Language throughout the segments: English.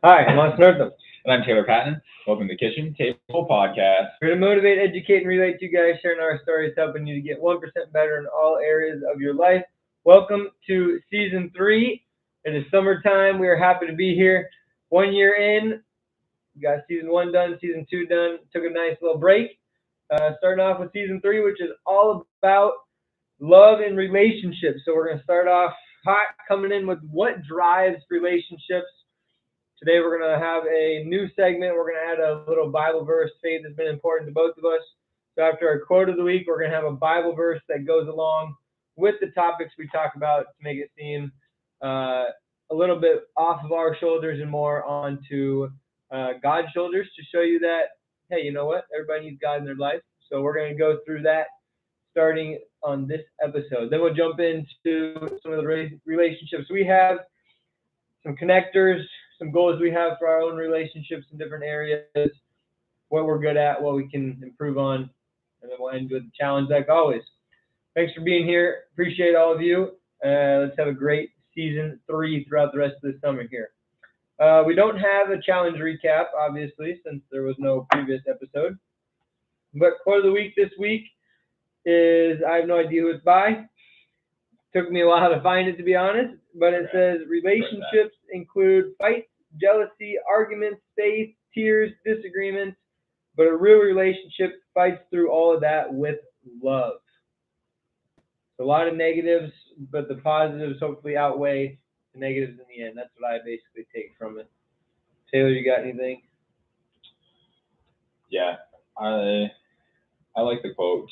Hi, I'm Austin Northam. And I'm Taylor Patton. Welcome to the Kitchen Table Podcast. We're going to motivate, educate, and relate to you guys, sharing our stories, helping you to get 1% better in all areas of your life. Welcome to Season 3. It is summertime. We are happy to be here. 1 year in. We got Season 1 done, Season 2 done. Took a nice little break. Starting off with Season 3, which is all about love and relationships. So we're going to start off hot, coming in with what drives relationships. Today we're going to have a new segment. We're going to add a little Bible verse. Faith has been important to both of us. So after our quote of the week, we're going to have a Bible verse that goes along with the topics we talk about to make it seem a little bit off of our shoulders and more onto God's shoulders to show you that, hey, you know what? Everybody needs God in their life. So we're going to go through that starting on this episode. Then we'll jump into some of the relationships we have, some connectors, some goals we have for our own relationships in different areas, what we're good at, what we can improve on, and then we'll end with the challenge like always. Thanks for being here. Appreciate all of you. Let's have a great Season 3 throughout the rest of the summer here. We don't have a challenge recap, obviously, since there was no previous episode. But quote of the week this week is, I have no idea who it's by. Took me a while to find it, to be honest, but it says relationships include fights, jealousy, arguments, faith, tears, disagreements, but a real relationship fights through all of that with love. A lot of negatives, but the positives hopefully outweigh the negatives in the end. That's what I basically take from it. Taylor, you got anything? Yeah, I like the quote.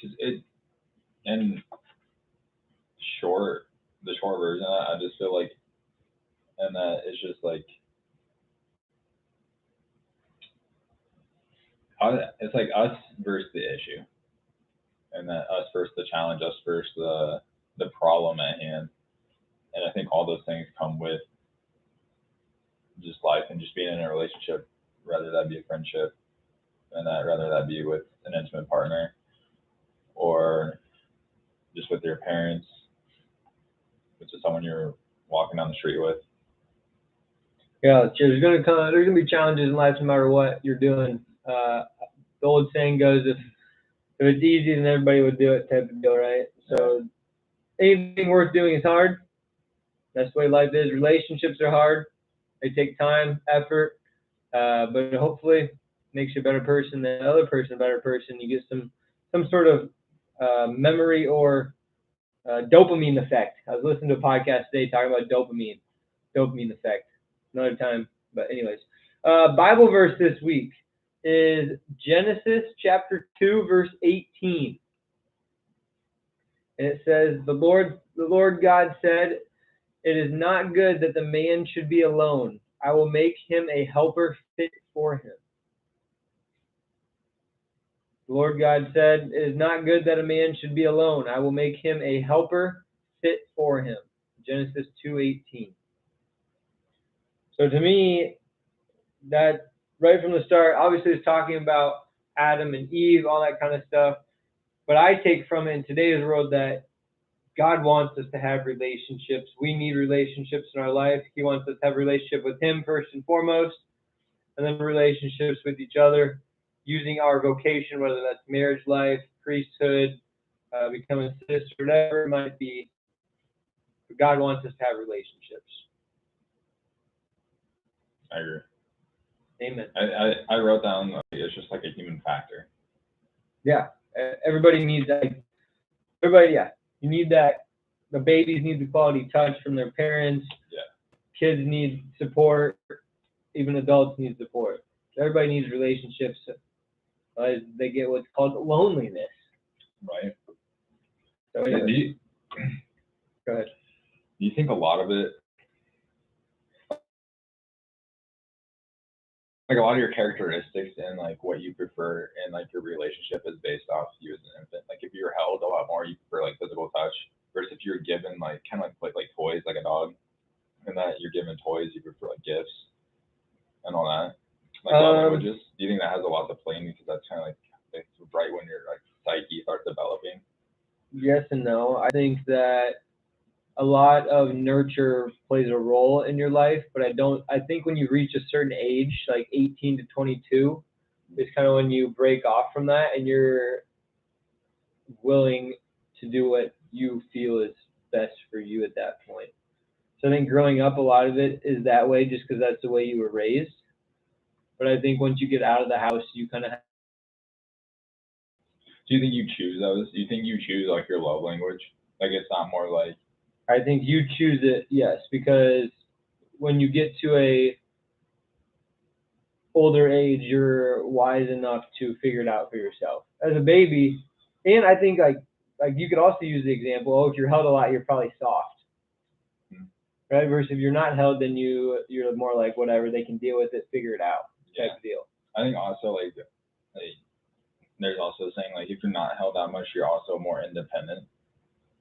And the short version, I just feel like, and that it's just like, it's like us versus the issue, and that us versus the challenge, us versus the problem at hand. And I think all those things come with just life and just being in a relationship, whether that be a friendship, and rather that be with an intimate partner, or just with your parents, which is someone you're walking down the street with. Yeah, there's gonna be challenges in life no matter what you're doing. The old saying goes, if it's easy, then everybody would do it, type of deal, right? So anything worth doing is hard. That's the way life is. Relationships are hard. They take time, effort, but hopefully makes you a better person, the other person a better person. You get some sort of memory or dopamine effect. I was listening to a podcast today talking about dopamine effect. Another time, but anyways. Bible verse this week is Genesis chapter 2, verse 18. And it says, the Lord God said, "It is not good that the man should be alone. I will make him a helper fit for him." The Lord God said, "It is not good that a man should be alone. I will make him a helper fit for him." Genesis 2:18. So to me, that right from the start, obviously it's talking about Adam and Eve, all that kind of stuff. But I take from it in today's world that God wants us to have relationships. We need relationships in our life. He wants us to have a relationship with Him first and foremost, and then relationships with each other, using our vocation, whether that's marriage life, priesthood, becoming a sister, whatever it might be. But God wants us to have relationships. I agree. Amen. I wrote down it's just like a human factor. Yeah, everybody needs that. Yeah. You need that. The babies need the quality touch from their parents. Yeah. Kids need support. Even adults need support. Everybody needs relationships. They get what's called loneliness. Right. So anyway. Go ahead. Do you think a lot of it, like a lot of your characteristics and like what you prefer in like your relationship is based off you as an infant? Like if you're held a lot more, you prefer like physical touch, versus if you're given like kind of like toys, like a dog, and that you're given toys, you prefer like gifts and all that. Like love languages. Do you think that has a lot to play in, because that's kind of like right when your like psyche starts developing? Yes and no. I think that a lot of nurture plays a role in your life, but I think when you reach a certain age, like 18 to 22, is kind of when you break off from that and you're willing to do what you feel is best for you at that point. So I think growing up, a lot of it is that way just because that's the way you were raised. But I think once you get out of the house, you kind of Do you think you choose those? Do you think you choose like your love language? Like it's not more like I think you choose it, yes, because when you get to a older age, you're wise enough to figure it out for yourself. As a baby, and I think like you could also use the example, oh, if you're held a lot, you're probably soft. Right? Versus if you're not held, then you're more like whatever, they can deal with it, figure it out type deal. I think also like there's also saying like if you're not held that much, you're also more independent.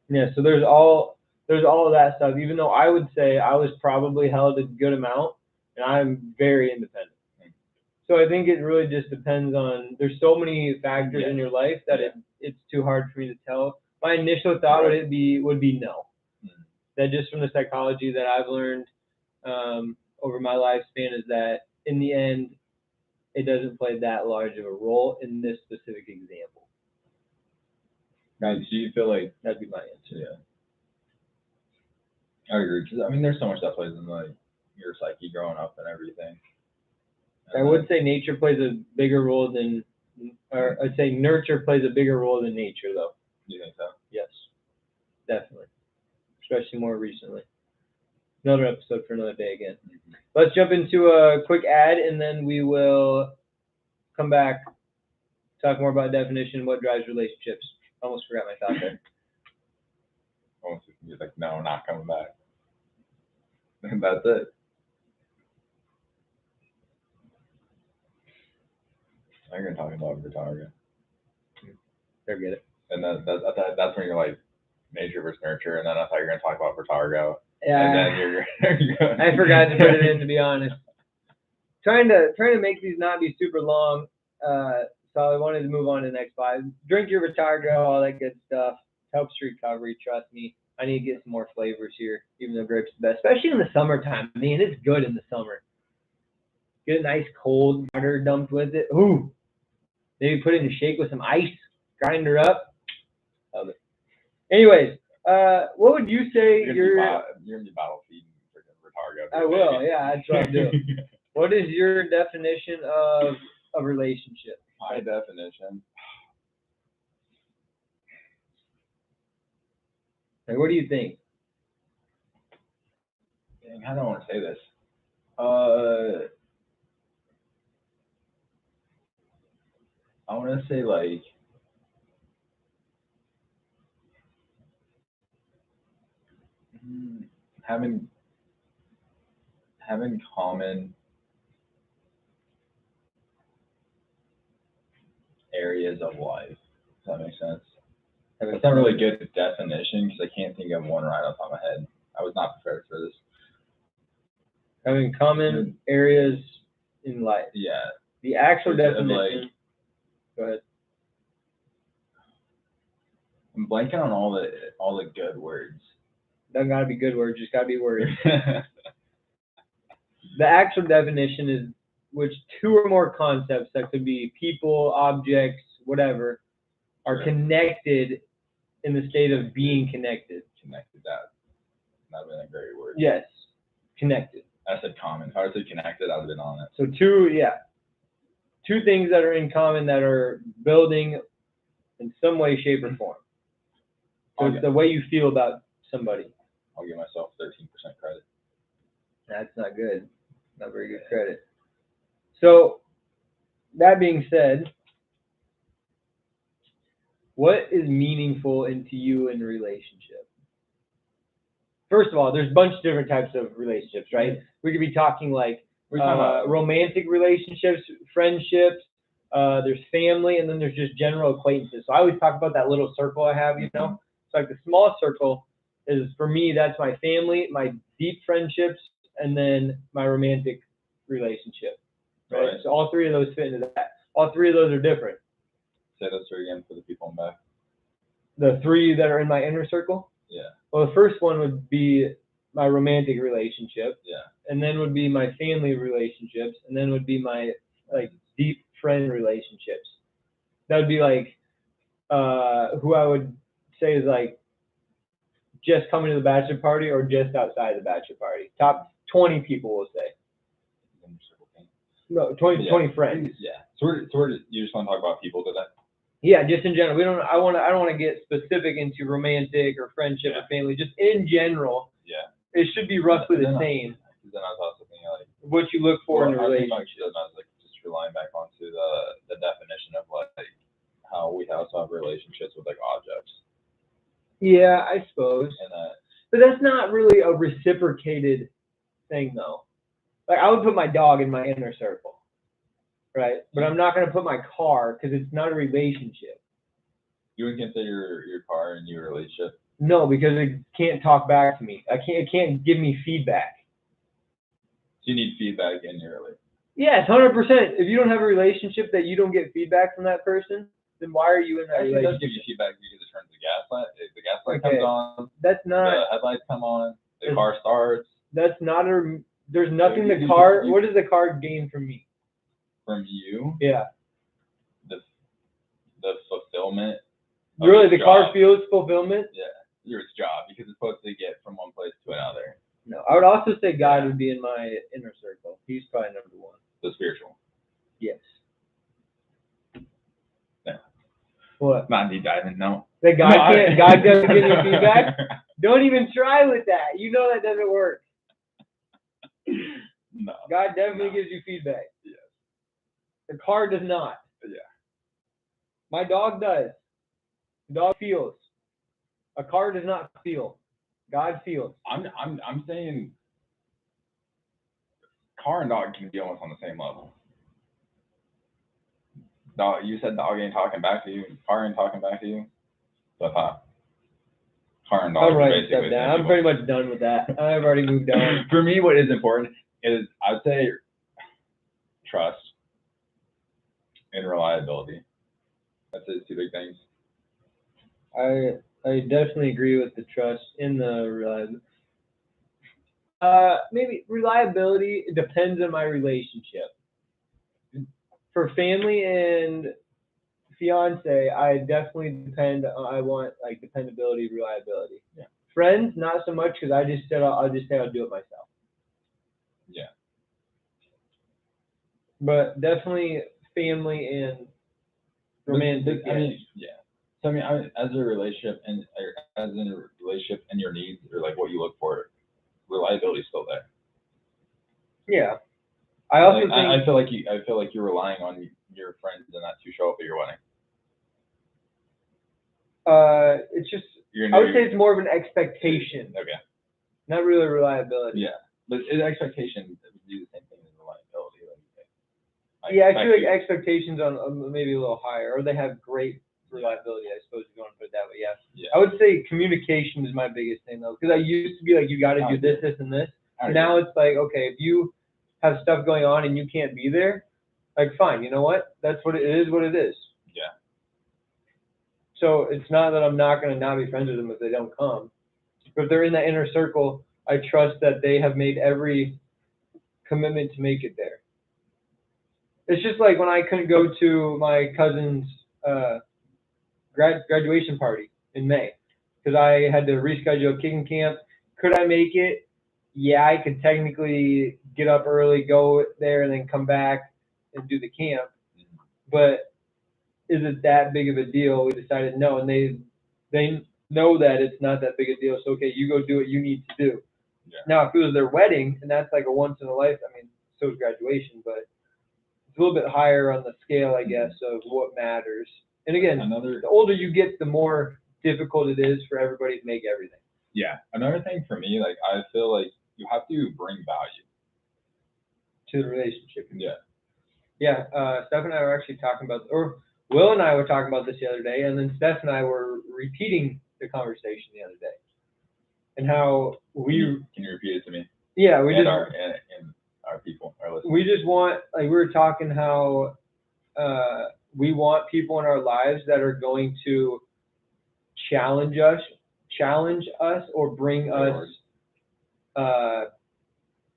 Yeah, so there's all of that stuff. Even though I would say I was probably held a good amount, and I'm very independent. So I think it really just depends on. There's so many factors in your life that it's too hard for me to tell. My initial thought would be no. That just from the psychology that I've learned over my lifespan is that in the end, it doesn't play that large of a role in this specific example. Guys, do you feel like that'd be my answer? Yeah, I agree. Because I mean, there's so much that plays in like your psyche growing up and everything. I would say nature plays a bigger role than, or I'd say nurture plays a bigger role than nature, though. You think so? Yes, definitely. Especially more recently. Another episode for another day again. Let's jump into a quick ad, and then we will come back, talk more about definition, what drives relationships. Almost forgot my thought there. Almost you're like, no, not coming back. That's it. I'm gonna talk about Vitargo. Forget it. And that's when you're like nature versus nurture, and then I thought you were gonna talk about Vitargo. Yeah. And then you're I forgot to put it in, to be honest. Trying to make these not be super long. So I wanted to move on to the next slide. Drink your Vitargo, all that good stuff. Helps recovery, trust me. I need to get some more flavors here, even though grape's the best, especially in the summertime. I mean, it's good in the summer. Get a nice cold water dumped with it. Ooh. Maybe put it in a shake with some ice. Grind her up. Love it. Anyways, what would you say you're gonna be bottle feeding freaking Vitargo. I will, yeah, that's what I'll do. What is your definition of a relationship? My definition. Like, what do you think? Dang, I don't want to say this. I want to say like having common areas of life. Does that make sense? It's not really a good definition because I can't think of one right off the top of my head. I was not prepared for this. Having common areas in life. Yeah. The actual definition. Go ahead. I'm blanking on all the good words. Doesn't gotta be good words, just gotta be words. The actual definition is which two or more concepts that could be people, objects, whatever, are connected in the state of being connected. Connected, that would have been a great word. Yes, connected. I said common. If I would say connected, I would have been on it. So two things that are in common that are building in some way, shape, or form. So it's the way you feel about somebody. I'll give myself 13% credit. That's not good. Not very good credit. So, that being said, what is meaningful into you in a relationship? First of all, there's a bunch of different types of relationships, right? We could be talking like romantic relationships, friendships, there's family, and then there's just general acquaintances. So I always talk about that little circle I have, you know? So like the small circle is, for me, that's my family, my deep friendships, and then my romantic relationship, right? So all three of those fit into that. All three of those are different. Say those three again for the people in back. The three that are in my inner circle? Yeah. Well, the first one would be my romantic relationship, Yeah. and then would be my family relationships, and then would be my like deep friend relationships. That would be like who I would say is like just coming to the bachelor party or just outside the bachelor party. Top 20 people will say. No, 20 friends. Yeah. So you just want to talk about people today? Yeah, just in general. I don't want to get specific into romantic or friendship or family. Just in general. Yeah. It should be roughly the same. Then I was also thinking like what you look for in a relationship. I was like just relying back onto the definition of like how we also have relationships with like objects. Yeah, I suppose. But that's not really a reciprocated thing though. Like I would put my dog in my inner circle, right? But I'm not going to put my car because it's not a relationship. You would consider your car in your relationship? No, because it can't talk back to me. It can't give me feedback. So you need feedback in your relationship? Yes, 100%. If you don't have a relationship that you don't get feedback from that person, then why are you in that relationship? It does give you feedback because it turns the gas light. If the gas light comes on, that's not. The headlights come on. The car starts. That's not a. There's nothing the car. What does the car gain from me? From you? Yeah. The fulfillment. Really, the car feels fulfillment. Yeah, your job because it's supposed to get from one place to another. No, I would also say God would be in my inner circle. He's probably number one. The spiritual. Yes. Yeah. What? Not deep diving, no. That God can't. God doesn't give you feedback. Don't even try with that. You know that doesn't work. No. God definitely gives you feedback. Yes. The car does not. Yeah. My dog does. The dog feels. A car does not feel. God feels. I'm saying car and dog can be almost on the same level. Dog, you said dog ain't talking back to you. Car ain't talking back to you. So car and dog. I'm writing stuff down. I'm pretty much done with that. I've already moved on. For me, what is important is I would say trust and reliability. That's the two big things. I definitely agree with the trust in the reliability. Maybe reliability, it depends on my relationship. For family and fiance, I definitely I want like dependability, reliability. Yeah. Friends, not so much because I'll do it myself. Yeah. But definitely family and romantic. Yeah. So as a relationship and your needs or like what you look for, reliability is still there. Yeah. I also think I feel like you're relying on your friends and not to show up at your wedding. It's just I would say it's more of an expectation. Okay. Not really reliability. Yeah, but expectation would do the same thing as reliability. I feel like expectations on maybe a little higher, or they have great reliability. I suppose if you want to put it that way. Yeah. I would say communication is my biggest thing though, because I used to be like, you got to do this, this, and this. Now it's like, okay, if you have stuff going on and you can't be there, like fine, you know what? That's what it is. What it is. Yeah. So it's not that I'm not going to not be friends with them if they don't come. But if they're in that inner circle, I trust that they have made every commitment to make it there. It's just like when I couldn't go to my cousin's graduation party in May because I had to reschedule kicking camp. Could I make it? Yeah, I could technically get up early, go there, and then come back and do the camp. But is it that big of a deal? We decided no, and they know that it's not that big a deal. So okay, you go do what you need to do. Yeah. Now, if it was their wedding, and that's like a once in a life, I mean, so is graduation, but it's a little bit higher on the scale, I guess, of what matters. And again, the older you get, the more difficult it is for everybody to make everything. Yeah. Another thing for me, like I feel like you have to bring value to the relationship. Yeah. Yeah. Steph and I were actually talking about, or Will and I were talking about this the other day, and then Steph and I were repeating the conversation the other day, and how Can you repeat it to me? Yeah, our people, our listeners. We just want, like, we were talking how we want people in our lives that are going to challenge us or bring us up.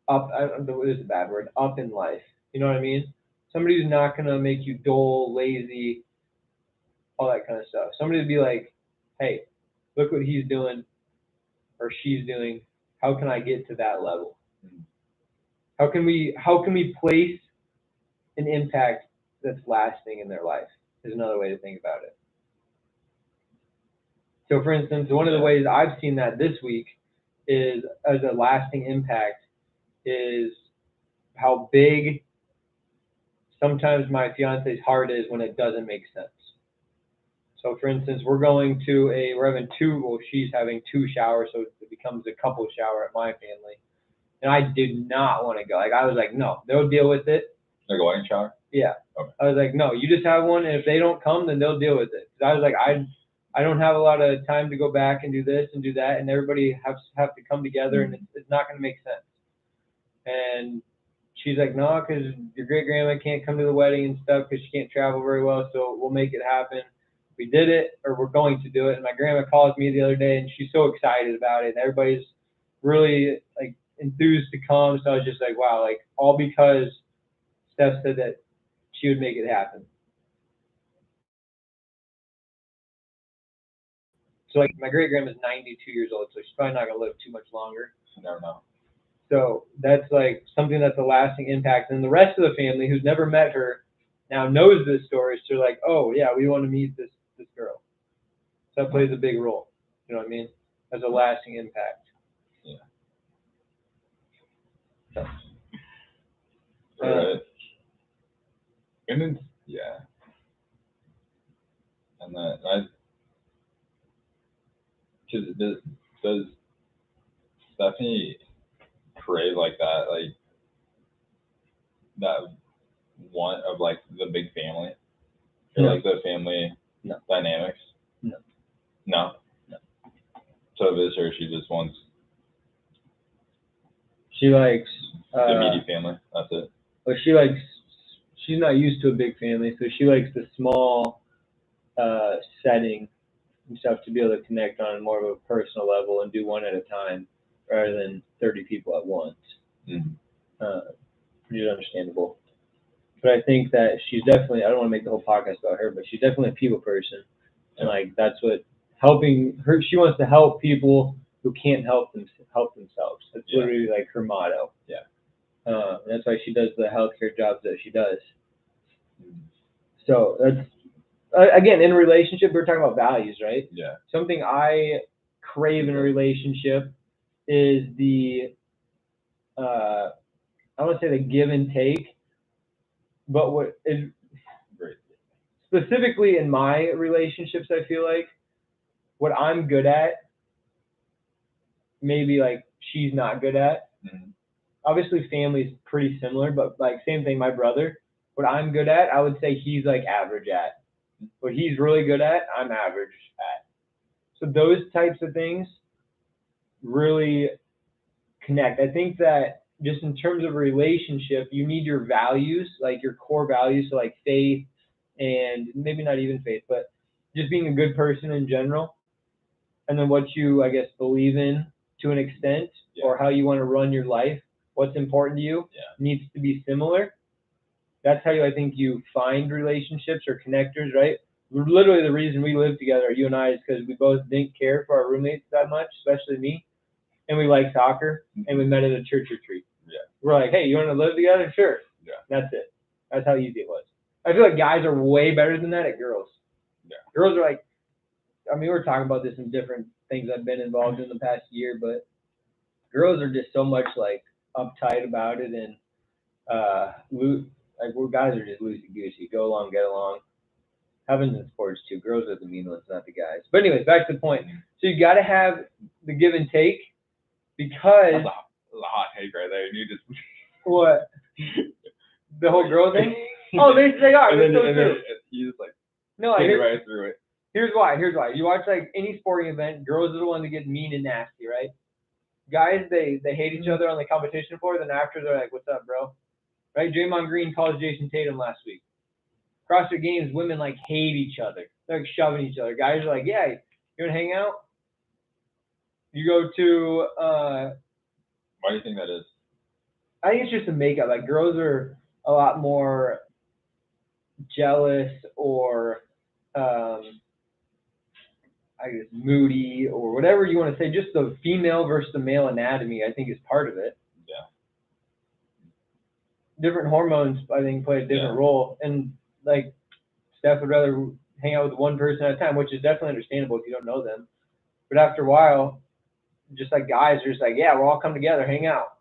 I don't know, this is a bad word. Up in life. You know what I mean? Somebody who's not gonna make you dull, lazy, all that kind of stuff. Somebody to be like, hey, look what he's doing or she's doing. How can I get to that level? How can we place an impact that's lasting in their life? Is another way to think about it. So, for instance, one of the ways I've seen that this week is as a lasting impact is how big sometimes my fiance's heart is when it doesn't make sense. So, for instance, we're having she's having 2 showers, so it becomes a couple shower at my family. And I did not want to go. Like, I was like, no, they'll deal with it. They're going to shower? Yeah. Okay. I was like, no, you just have one, and if they don't come, then they'll deal with it. 'Cause I was like, I don't have a lot of time to go back and do this and do that, and everybody have to come together, and it's not going to make sense. And she's like, no, because your great grandma can't come to the wedding and stuff because she can't travel very well, so we'll make it happen. We did it, or we're going to do it. And my grandma calls me the other day, and she's so excited about it, and everybody's really like enthused to come. So I was just like, wow, like all because Steph said that she would make it happen. So like my great grandma's 92 years old, so she's probably not gonna live too much longer. I don't know. So that's like something that's a lasting impact. And the rest of the family who's never met her now knows this story. So they're like, oh yeah, we want to meet this girl. So that plays a big role. You know what I mean? As a lasting impact. Yeah. So, Right. And then, yeah. And then because does Stephanie crave like that, like that want of like the big family, or No. like the family dynamics? No. No. No. So if it's her, she just wants she likes the immediate family. That's it. But she's not used to a big family, so she likes the small setting and stuff to be able to connect on more of a personal level and do one at a time rather than 30 people at once. Mm-hmm. Pretty understandable. But I think that she's definitely, I don't want to make the whole podcast about her, but she's definitely a people person. And like, that's what helping her, she wants to help people who can't help themselves. That's literally like her motto. Yeah. And that's why she does the healthcare jobs that she does. So that's, again, in a relationship, we're talking about values, right? Yeah. Something I crave in a relationship is the, I don't want to say the give and take, but what is specifically in my relationships, I feel like what I'm good at, maybe like she's not good at. Mm-hmm. Obviously, family is pretty similar, but like same thing, my brother. What I'm good at, I would say he's like average at. What he's really good at, I'm average at. So those types of things really connect. I think that just in terms of a relationship, you need your values, like your core values, so like faith and maybe not even faith, but just being a good person in general. And then what you, I guess, believe in to an extent, or how you want to run your life, what's important to you, needs to be similar. That's how I think you find relationships or connectors, right? Literally the reason we live together, you and I, is because we both didn't care for our roommates that much, especially me. And we like soccer, and we met at a church retreat. Yeah. We're like, hey, you want to live together? Sure. Yeah. That's it. That's how easy it was. I feel like guys are way better than that at girls. Yeah. Girls are like, I mean, we're talking about this in different things I've been involved in the past year, but girls are just so much like uptight about it, and like we're guys are just loosey goosey, go along, get along. Happens in sports too. Girls are the mean ones, not the guys. But anyways, back to the point. So you got to have the give and take, because that's a hot take right there. You just what the whole girl thing. Oh, they are. They're so true. You just like no, right through it. Here's why. You watch like any sporting event, girls are the ones that get mean and nasty, right? Guys, they hate each other on the competition floor. Then after, they're like, "What's up, bro?" Right? Draymond Green calls Jason Tatum last week. CrossFit Games, women like hate each other. They're like shoving each other. Guys are like, "Yeah, you want to hang out?" You go to Why do you think that is? I think it's just a makeup. Like girls are a lot more jealous or I guess moody or whatever you want to say. Just the female versus the male anatomy, I think, is part of it. Yeah. Different hormones, I think, play a different role. And like Steph would rather hang out with one person at a time, which is definitely understandable if you don't know them. But after a while, just like guys are just like, yeah, we'll all come together, hang out.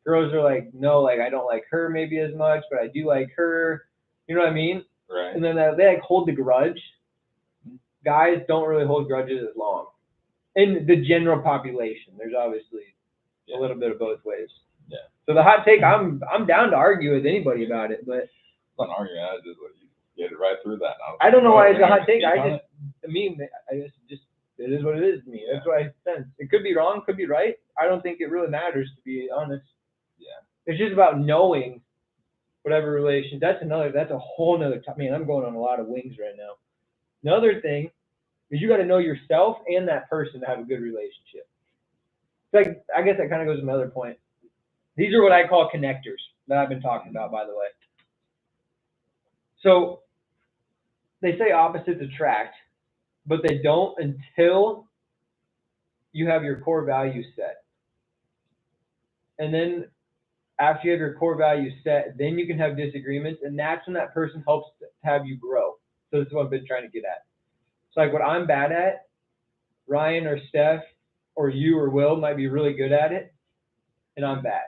Girls are like, no, like I don't like her maybe as much, but I do like her. You know what I mean? Right. And then they like hold the grudge. Guys don't really hold grudges as long. In the general population, there's obviously a little bit of both ways. Yeah. So the hot take, I'm down to argue with anybody about it, but it's not arguing. I just like, you get it right through that. I don't know why it's a hot take. I guess just it is what it is to me. That's what I sense. It could be wrong, could be right. I don't think it really matters, to be honest. Yeah. It's just about knowing whatever relation. That's a whole nother topic. Man, I'm going on a lot of wings right now. Another thing is you got to know yourself and that person to have a good relationship. It's like, I guess that kind of goes to my other point. These are what I call connectors that I've been talking about, by the way. So they say opposites attract, but they don't until you have your core values set. And then after you have your core values set, then you can have disagreements, and that's when that person helps to have you grow. So this is what I've been trying to get at. It's like what I'm bad at, Ryan or Steph or you or Will might be really good at it, and I'm bad.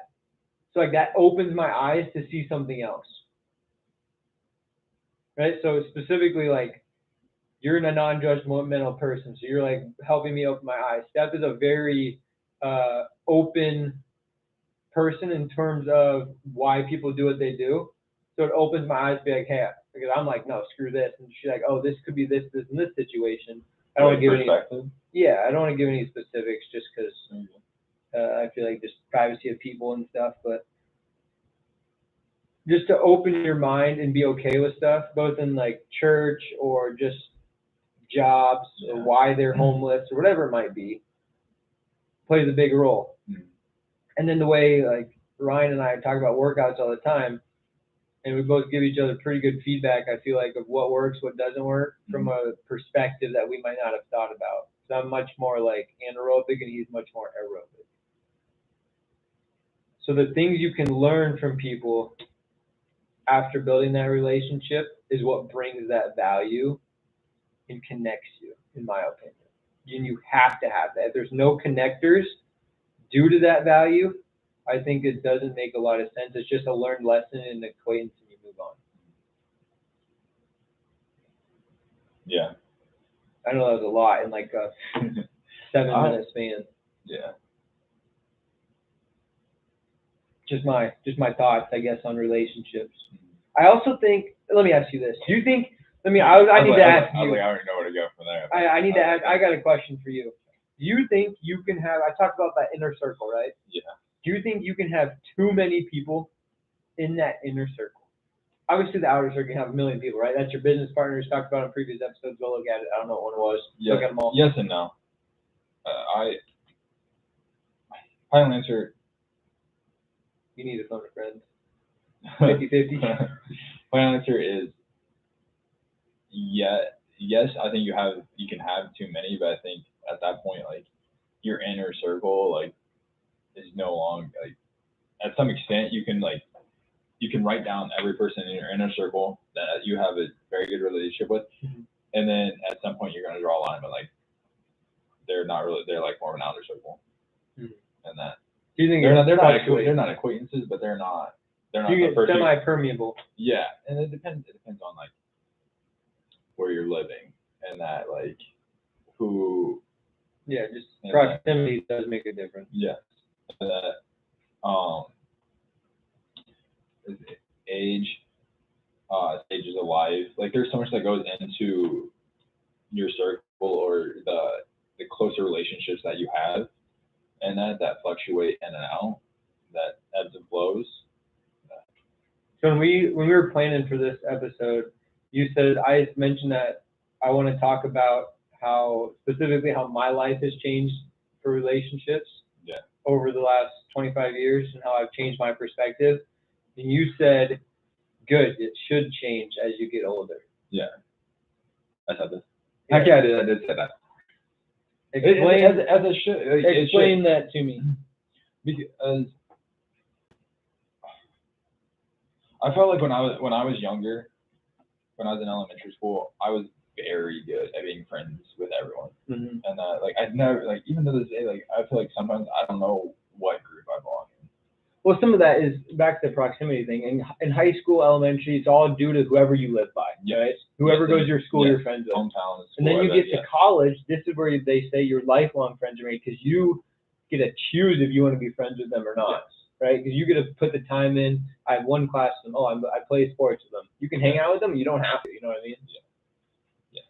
So like that opens my eyes to see something else. Right? So specifically, like, you're a non-judgmental person, so you're like helping me open my eyes. Steph is a very open person in terms of why people do what they do. So it opens my eyes to be like, hey, because I'm like, no, screw this. And she's like, oh, this could be this, and this situation. I don't want to give any. Yeah, I don't want to give any specifics just because I feel like just privacy of people and stuff. But just to open your mind and be okay with stuff, both in like church or just jobs or why they're homeless or whatever it might be, plays a big role. And then the way like Ryan and I talk about workouts all the time, and we both give each other pretty good feedback, I feel like, of what works, what doesn't work, from a perspective that we might not have thought about. So I'm much more like anaerobic and he's much more aerobic. So the things you can learn from people after building that relationship is what brings that value and connects you, in my opinion. And you have to have that. If there's no connectors due to that value, I think it doesn't make a lot of sense. It's just a learned lesson and acquaintance, and you move on. Yeah. I know that was a lot in like a 7-minute span. Yeah. Just my thoughts, I guess, on relationships. I also think. Let me ask you this: do you think? I need to ask you. I already know where to go from there. I need to ask. I got a question for you. Do you think you can have? I talked about that inner circle, right? Yeah. Do you think you can have too many people in that inner circle? Obviously, the outer circle can have 1 million people, right? That's your business partners. Talked about in previous episodes. Go look at it. I don't know what one it was. Yeah. Look at them all. Yes and no. Final answer. You need a phone a friend. 50-50. Final answer is yes. I think you can have too many, but I think at that point, like, your inner circle, like, is no longer, like, at some extent you can write down every person in your inner circle that you have a very good relationship with, and then at some point you're going to draw a line, but like they're not really, they're like more of an outer circle, and that. Do you think they're not acquaintances, but they're not the person semi-permeable? Yeah, and it depends on like where you're living and that, like, who. Yeah, just proximity does make a difference. Yes, that age, stages of life. Like, there's so much that goes into your circle or the closer relationships that you have, and that fluctuate in and out, that ebbs and flows. So when we were planning for this episode, you said, I mentioned that I want to talk about how my life has changed for relationships. Yeah. over the last 25 years and how I've changed my perspective. And you said, good, it should change as you get older. Yeah. I said this. Yeah. Actually, I did say that. Explain, as it should. explain that to me. Because I felt like when I was younger, when I was in elementary school, I was very good at being friends with everyone. Mm-hmm. And like I'd never, like, even to this day, like I feel like sometimes I don't know what group I belong in. Well, some of that is back to the proximity thing. In high school, elementary, it's all due to whoever you live by, right? Whoever goes to your school, you're friends with. Hometown. And then you get to college. This is where they say your lifelong friends are made because you get to choose if you want to be friends with them or not, right? Because you get to put the time in. I have one class with them. Oh, I play sports with them. You can hang out with them. You don't have to. You know what I mean? Yeah.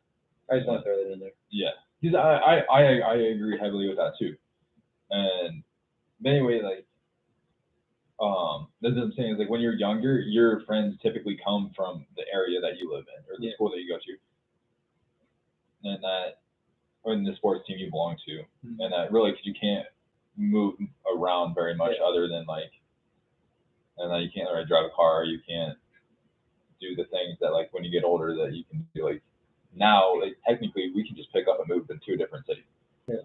I just want to throw that in there. Yeah. Because I agree heavily with that too. And anyway, like, that's what I'm saying is like when you're younger, your friends typically come from the area that you live in or the school that you go to, and that, or in the sports team you belong to, and that really, because you can't move around very much other than like, and that you can't really drive a car, you can't do the things that like when you get older that you can do. Like now, like technically we can just pick up and move into a different city. Yeah.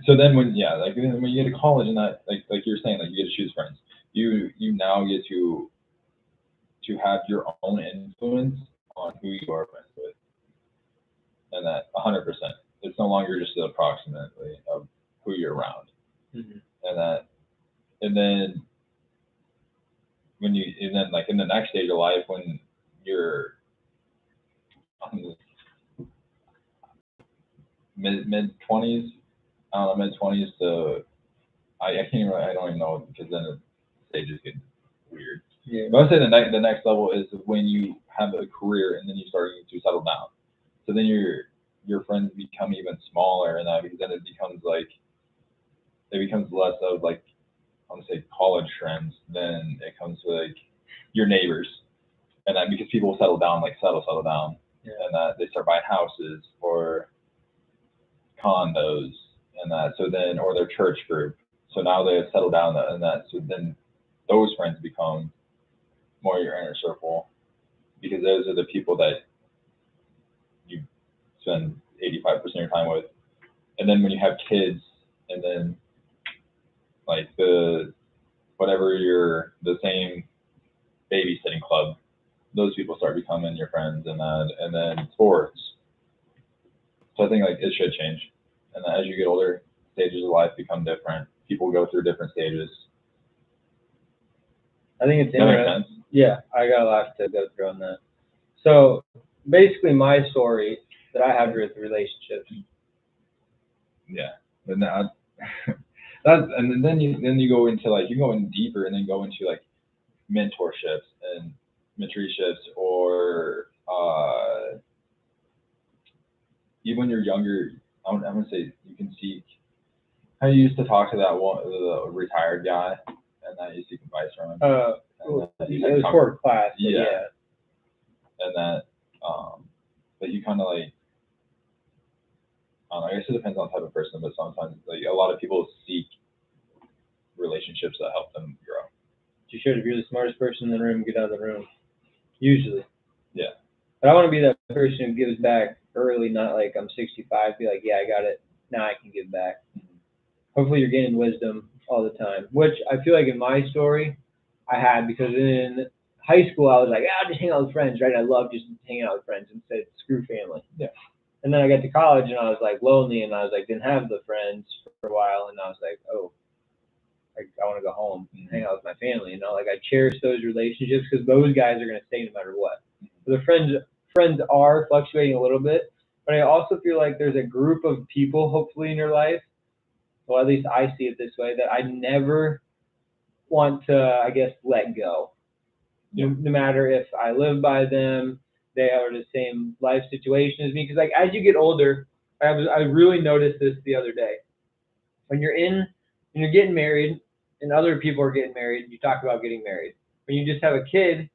So then when you get to college and that like you're saying, like you get to choose friends. You now get to have your own influence on who you are friends with. And that 100%. It's no longer just approximately of who you're around. Mm-hmm. And then like in the next stage of life when you're mid-20s, mid-20s to I can't even, I don't even know, because then the stages get weird. Yeah. But I would say the next level is when you have a career and then you start to settle down. So then your friends become even smaller, and that because then it becomes less of like, I want to say college friends, then it comes to like your neighbors, and that because people settle down, like settle down, and that they start buying houses or condos, and that, so then, or their church group. So now they have settled down, and that, so then those friends become more your inner circle, because those are the people that you spend 85% of your time with. And then when you have kids, and then like the same babysitting club, those people start becoming your friends, and then sports. So I think like it should change, and as you get older, stages of life become different. People go through different stages. I think it's That makes interesting. sense. Yeah, I got a lot to go through on that. So basically, my story that I have with relationships. Yeah, and and then you go into like, you go in deeper, and then go into like mentorships and mentorships, or even when you're younger, I'm gonna say you can seek. I used to talk to the retired guy, and I used to seek advice from him. It was for a class. Yeah. And that, but you kind of like, I guess it depends on the type of person, but sometimes like a lot of people seek relationships that help them grow. You should, if you're the smartest person in the room, get out of the room. Usually. Yeah. But I want to be that person who gives back early, not like I'm 65, be like, yeah, I got it, now I can give back. Mm-hmm. Hopefully you're gaining wisdom all the time, which I feel like in my story I had, because in high school I was like, I'll just hang out with friends, right? I love just hanging out with friends and said, screw family. Yeah. And then I got to college and I was like lonely, and I was like, didn't have the friends for a while, and I was like, oh, I want to go home and hang out with my family, you know, like I cherish those relationships because those guys are going to stay no matter what. So the friends are fluctuating a little bit, but I also feel like there's a group of people hopefully in your life, well, at least I see it this way, that I never want to, I guess, let go. Yeah. No matter if I live by them, they are the same life situation as me. Because like as you get older, I really noticed this the other day. When you're getting married and other people are getting married, you talk about getting married. When you just have a kid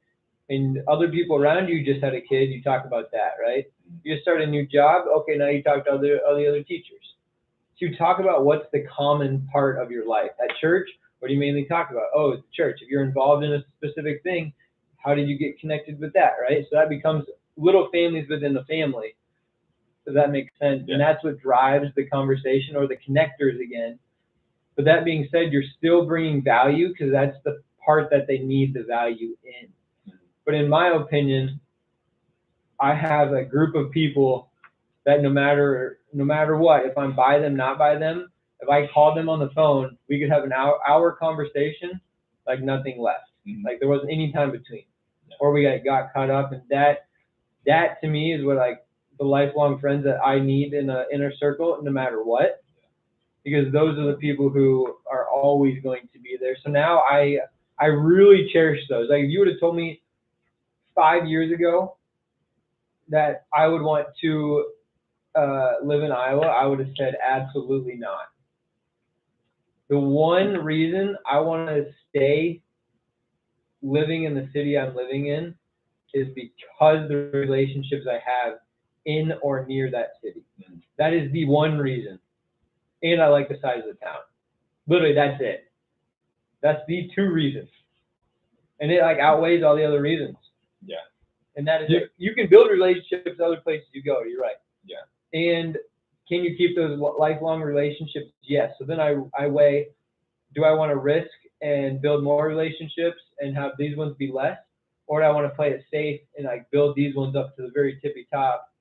and other people around you just had a kid, you talk about that, right? You just start a new job, okay, now you talk to all the other teachers. to talk about what's the common part of your life. At church, what do you mainly talk about? Oh, it's church. If you're involved in a specific thing, how did you get connected with that, right? So that becomes little families within the family. Does that make sense? Yeah. And that's what drives the conversation, or the connectors again. But that being said, you're still bringing value because that's the part that they need the value in. But in my opinion, I have a group of people that no matter what, if I'm by them, not by them, if I called them on the phone, we could have an hour conversation like nothing left. Mhm. Like there wasn't any time between. Yeah. Or we got caught up, and that to me is what like the lifelong friends that I need in an inner circle, no matter what, because those are the people who are always going to be there. So now I really cherish those. Like if you would have told me 5 years ago that I would want to live in Iowa, I would have said absolutely not. The one reason I want to stay living in the city I'm living in is because the relationships I have in or near that city. Mhm. That is the one reason. And I like the size of the town. Literally, that's it. That's the two reasons. And it like outweighs all the other reasons. Yeah. And that is Yeah. it. You can build relationships other places you go, you're right. Yeah. And can you keep those lifelong relationships? Yes. So then I weigh, do I want to risk and build more relationships and have these ones be less? Or do I want to play it safe and like build these ones up to the very tippy top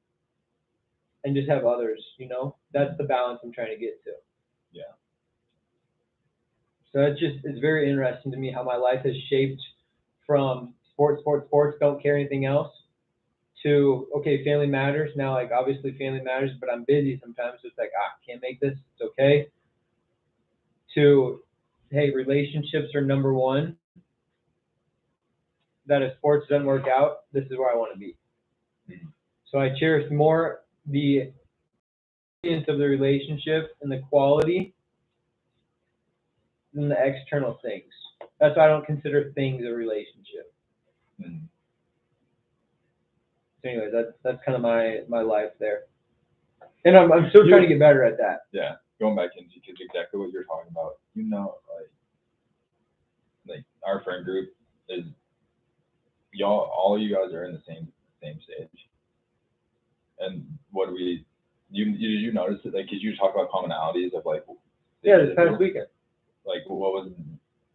and just have others, you know? That's the balance I'm trying to get to. Yeah. So it's very interesting to me how my life has shaped from sports, don't care anything else, to, okay, family matters. Now, like, obviously family matters, but I'm busy sometimes. So it's like, can't make this. It's okay. To, hey, relationships are number one. That if sports doesn't work out, this is where I want to be. Mhm. So I cherish more the experience of the relationship and the quality than the external things. That's why I don't consider things a relationship. Mhm. So anyways, that's kind of my life there. And I'm still trying to get better at that. Yeah, going back into because exactly what you're talking about. You know, like our friend group is all you guys are in the same stage. And what do we? You notice it? Like, because you talk about commonalities of like. Yeah, this past weekend. Like, what was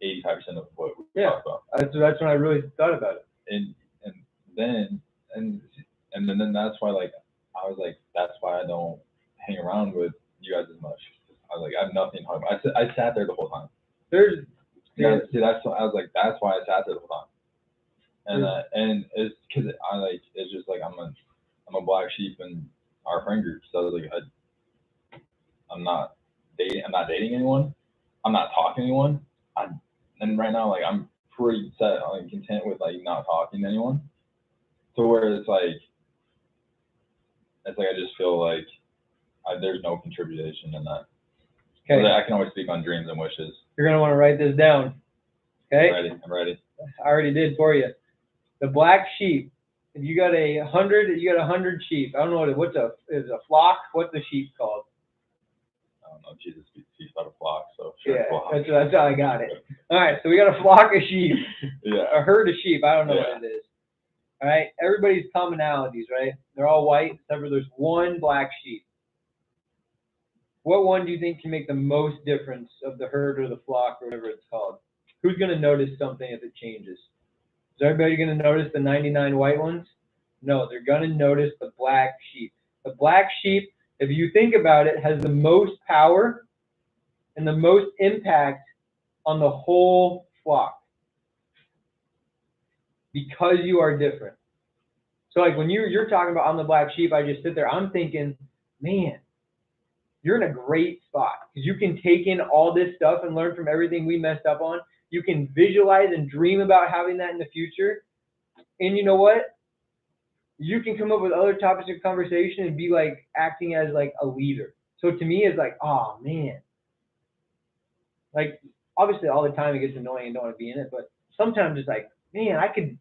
85% of what we Yeah. talked about? That's when I really thought about it. And then that's why like I was like that's why I don't hang around with you guys as much. I was like I have nothing to talk about. I sat there the whole time. See that's I was like that's why I sat there the whole time. And it's because it's just like I'm a black sheep in our friend group. So I was like I'm not dating anyone. I'm not talking to anyone. And right now like I'm pretty set like content with like not talking to anyone. So where it's like I just feel like there's no contribution in that. Okay. But I can always speak on dreams and wishes. You're gonna want to write this down. Okay. I'm ready. I already did for you. The black sheep. If you got 100 sheep. I don't know what's a flock. What's the sheep called? I don't know. Jesus speaks about a flock, so sure. Yeah, Flock. that's how I got it. All right, so we got a flock of sheep. Yeah. A herd of sheep. I don't know Yeah. what it is. All right, everybody's commonalities, right? They're all white, except for there's one black sheep. What one do you think can make the most difference of the herd or the flock or whatever it's called? Who's going to notice something if it changes? Is everybody going to notice the 99 white ones? No, they're going to notice the black sheep. The black sheep, if you think about it, has the most power and the most impact on the whole flock because you are different. So like when you're talking about I'm the black sheep, I just sit there, I'm thinking, man, you're in a great spot because you can take in all this stuff and learn from everything we messed up on. You can visualize and dream about having that in the future. And you know what? You can come up with other topics of conversation and be like acting as like a leader. So to me, it's like, oh man. Like obviously all the time it gets annoying and don't want to be in it, but sometimes it's like, man, I can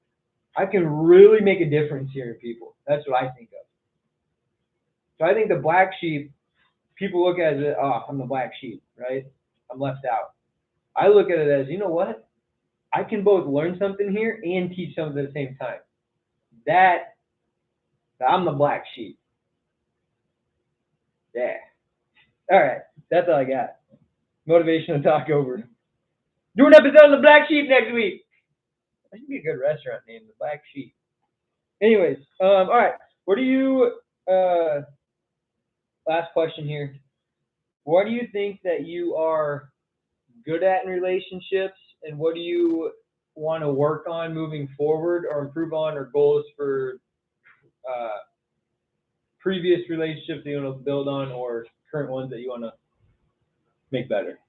really make a difference here in people. That's what I think of. So I think the black sheep people look at it, oh, I'm the black sheep, right? I'm left out. I look at it as, you know what? I can both learn something here and teach something at the same time. I'm the black sheep. Yeah. All right. That's all I got. Motivational talk over. Do an episode of The Black Sheep next week. That should be a good restaurant name, The Black Sheep. Anyways, all right. What do you, last question here. What do you think that you are good at in relationships, and what do you want to work on moving forward or improve on, or goals for previous relationships that you want to build on, or current ones that you want to make better?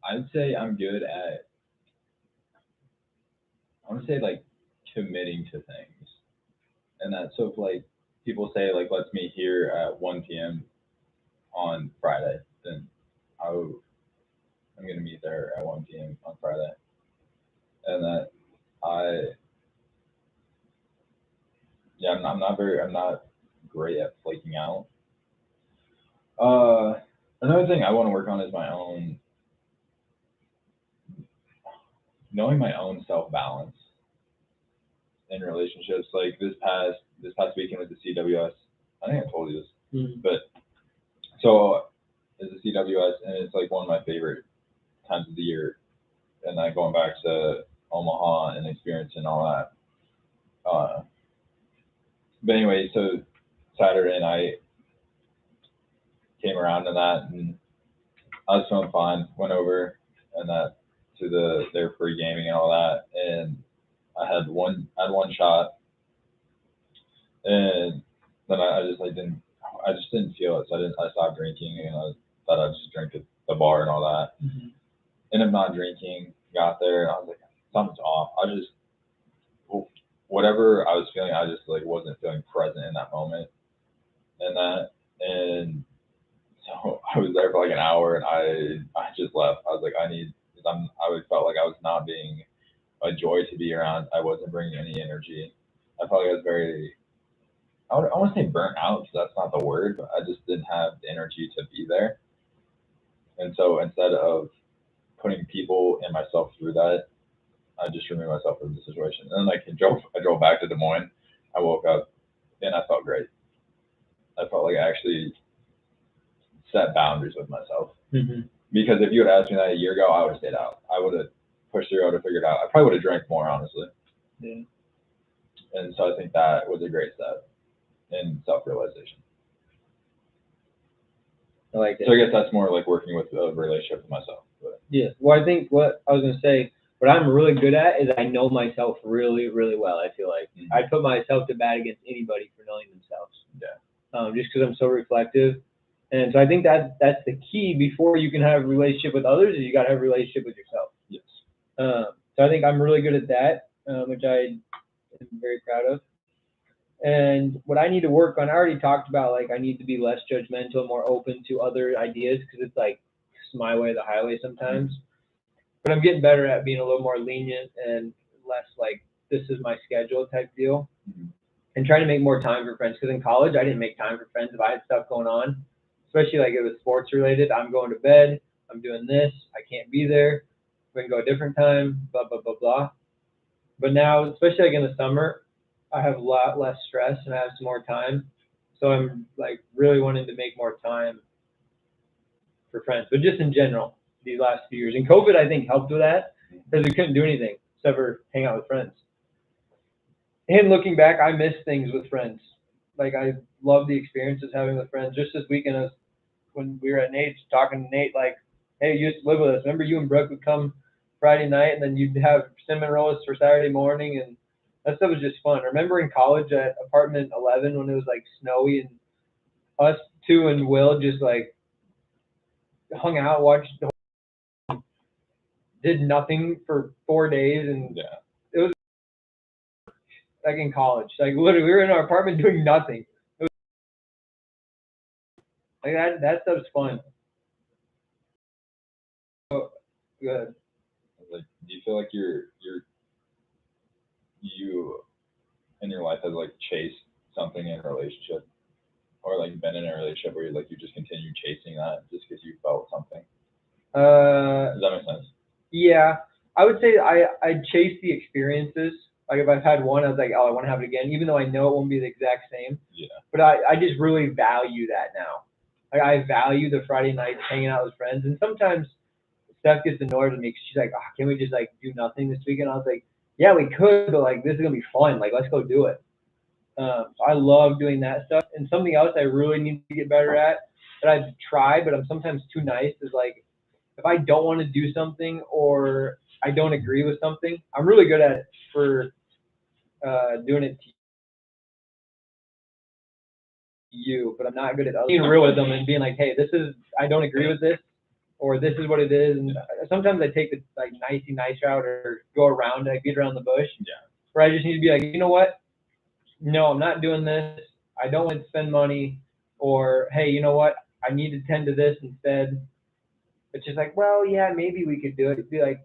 I'd say I'm good at, I want to say like committing to things. And that, so if like people say like, let's meet here at 1 p.m. on Friday, then I'm going to meet there at 1 p.m. on Friday. And that I'm not great at flaking out. Another thing I want to work on is knowing my own self-balance in relationships. Like this past weekend with the CWS, I think I told you this, but so it's the CWS, and it's like one of my favorite times of the year, and then going back to Omaha and experiencing all that. But anyway, so Saturday night came around to that, and I was feeling fine. Went over and that to their free gaming and all that, and I had one shot, and then I just didn't feel it, so I stopped drinking, and I thought I'd just drink at the bar and all that. Mm-hmm. Ended up not drinking. Got there, and I was like, something's off. Whatever I was feeling, I just like wasn't feeling present in that moment, and so I was there for like an hour, and I just left. I was like, I felt like I was not being a joy to be around. I wasn't bringing any energy. I felt like I was I want to say burnt out, because that's not the word, but I just didn't have the energy to be there. And so instead of putting people and myself through that, I just removed myself from the situation. And then like I drove back to Des Moines. I woke up and I felt great. I felt like I actually set boundaries with myself. Mm-hmm. Because if you had asked me that a year ago, I would have stayed out. I would have pushed through. I would have figured out. I probably would have drank more, honestly. Yeah. And so I think that was a great step in self-realization. I like it. So I guess that's more like working with a relationship with myself. But. Yeah. Well, I think what I was going to say, what I'm really good at is I know myself really, really well. I feel like I'd put myself to bat against anybody for knowing themselves. Yeah. Just because I'm so reflective. And so I think that's the key before you can have a relationship with others, is you got to have a relationship with yourself. Yes. So I think I'm really good at that, which I am very proud of. And what I need to work on, I already talked about, like I need to be less judgmental and more open to other ideas, because it's like it's my way or the highway sometimes. But I'm getting better at being a little more lenient and less like this is my schedule type deal, and trying to make more time for friends. Because in college, I didn't make time for friends if I had stuff going on, especially like it was sports related. I'm going to bed. I'm doing this. I can't be there. We can go a different time. Blah blah blah blah. But now, especially like in the summer, I have a lot less stress and I have some more time. So I'm like really wanting to make more time for friends, but just in general, these last few years. And COVID, I think, helped with that, because we couldn't do anything except for hang out with friends. And looking back, I miss things with friends. Like I love the experiences having with friends. Just this weekend, when we were at Nate's, talking to Nate, like, hey, you used to live with us. Remember you and Brooke would come Friday night, and then you'd have cinnamon rolls for Saturday morning, and that stuff was just fun. I remember in college at apartment 11 when it was like snowy, and us two and Will just like hung out, watched the whole, did nothing for 4 days, and it was like in college. Like literally, we were in our apartment doing nothing. It was, like that stuff's fun. So Good. Like, do you feel like you in your life has like chased something in a relationship, or like been in a relationship where you just continue chasing that just because you felt something? Does that make sense? Yeah, I would say I chase the experiences. Like if I've had one, I was like, oh, I want to have it again, even though I know it won't be the exact same. Yeah. But I just really value that now. Like I value the Friday nights hanging out with friends, and sometimes Steph gets annoyed with me because she's like, oh, can we just like do nothing this weekend? I was like, yeah, we could, but like this is gonna be fun. Like let's go do it. I love doing that stuff. And something else I really need to get better at that I've tried, but I'm sometimes too nice is like if I don't want to do something or I don't agree with something, I'm really good at it for doing it to you, but I'm not good at being real with them and being like, hey, this is I don't agree with this, or this is what it is. And sometimes I take the like nicey nice route or go around, like beat around the bush. Yeah. Where I just need to be like, you know what? No, I'm not doing this. I don't want to spend money. Or hey, you know what? I need to tend to this instead. It's just like, well, yeah, maybe we could do it. It'd be like,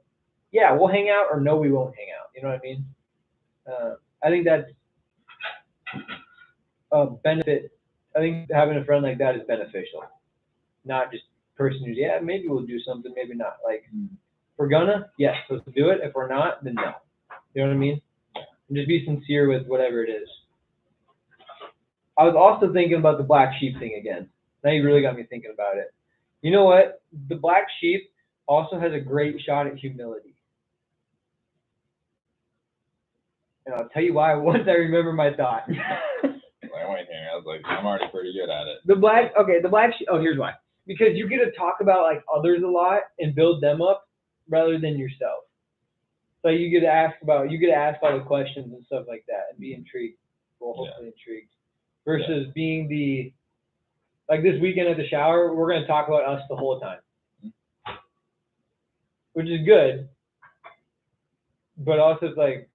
yeah, we'll hang out, or no, we won't hang out. You know what I mean? I think that's a benefit. I think having a friend like that is beneficial, not just person who's yeah, maybe we'll do something, maybe not. Like if we're gonna, yes, let's do it. If we're not, then no. You know what I mean? And just be sincere with whatever it is. I was also thinking about the black sheep thing again. Now you really got me thinking about it. You know what? The black sheep also has a great shot at humility. And I'll tell you why once I remember my thought. I went here. I was like, I'm already pretty good at it. The black sheep. Oh, here's why. Because you get to talk about like others a lot and build them up rather than yourself. So you get to ask all the questions and stuff like that and be intrigued. Well, hopefully intrigued. Versus being the like this weekend at the shower, we're gonna talk about us the whole time, which is good. But also it's like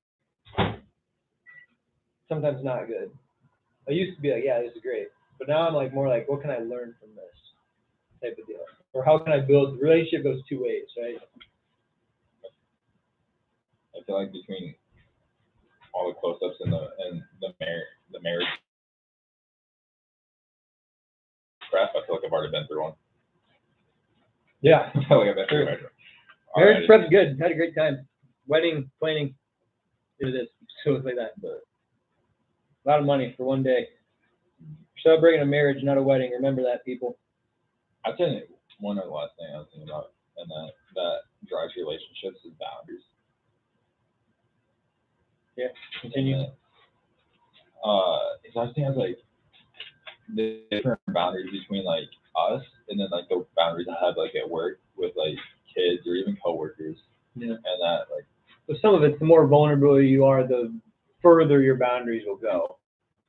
sometimes not good. I used to be like, yeah, this is great, but now I'm like more like, what can I learn from this type of deal, or how can I build? The relationship goes two ways, right? I feel like between all the close-ups and the marriage prep, I feel like I've already been through one. Yeah, I feel like I've been through marriage. Marriage prep's good. Had a great time. Wedding planning, do this, so like that, but a lot of money for one day. Celebrating a marriage, not a wedding. Remember that, people. I'd say one of the last thing I was thinking about, and that drives relationships is boundaries. Yeah, continue. So I was thinking like the different boundaries between like us and then like the boundaries I have like at work with like kids or even coworkers. Yeah. And that like. So some of it's the more vulnerable you are, the further your boundaries will go.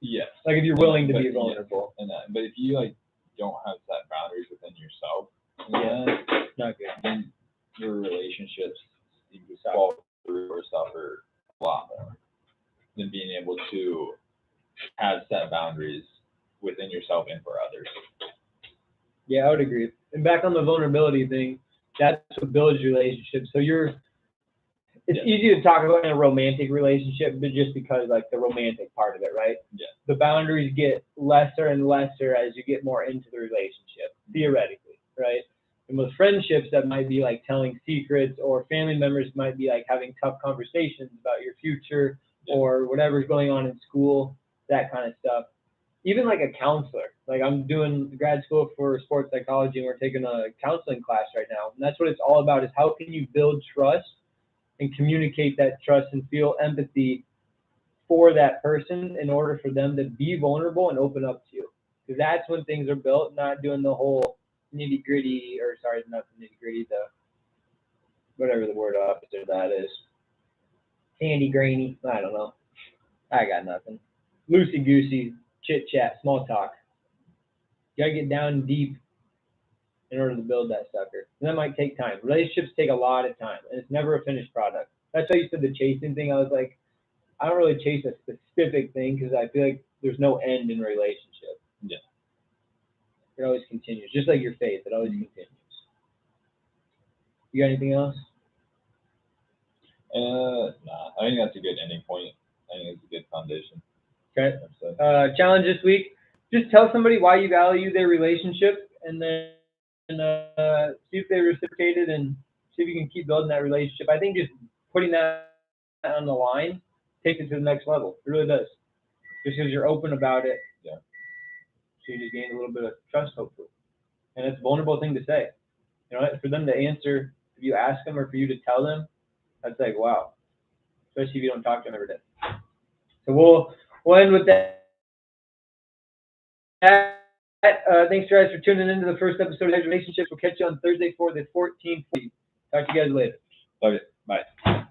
Yes. Like if you're willing to be vulnerable. Yeah, and that, but if you like don't have set boundaries within yourself, Not good. then your relationships fall through or suffer a lot more than being able to have set boundaries within yourself and for others. Yeah, I would agree. And back on the vulnerability thing, that's what builds relationships. So it's easy to talk about in a romantic relationship, but just because like the romantic part of it, right? Yeah. The boundaries get lesser and lesser as you get more into the relationship, theoretically, right? And with friendships, that might be like telling secrets, or family members might be like having tough conversations about your future or whatever's going on in school, that kind of stuff. Even like a counselor. Like I'm doing grad school for sports psychology and we're taking a counseling class right now. And that's what it's all about, is how can you build trust and communicate that trust and feel empathy for that person in order for them to be vulnerable and open up to you. Because that's when things are built, not doing the whole nitty gritty, or sorry, not the nitty gritty, the whatever the word opposite of that is. Handy grainy, I don't know. I got nothing. Loosey goosey, chit chat, small talk. You gotta get down deep in order to build that sucker. And that might take time. Relationships take a lot of time, and it's never a finished product. That's why you said the chasing thing. I was like, I don't really chase a specific thing because I feel like there's no end in a relationship. Yeah. It always continues. Just like your faith, it always continues. You got anything else? Nah, I think that's a good ending point. I think it's a good foundation. Okay. So, Challenge this week: just tell somebody why you value their relationship, and then see if they reciprocated, and see if you can keep building that relationship. I think just putting that on the line takes it to the next level. It really does. Just because you're open about it, yeah. so you just gain a little bit of trust, hopefully. And it's a vulnerable thing to say. You know, for them to answer, if you ask them or for you to tell them, that's like, wow. Especially if you don't talk to them every day. So we'll end with that. Thanks guys for tuning into the first episode of Hedge Relationships. We'll catch you on Thursday for the 14th. Talk to you guys later. Okay, bye.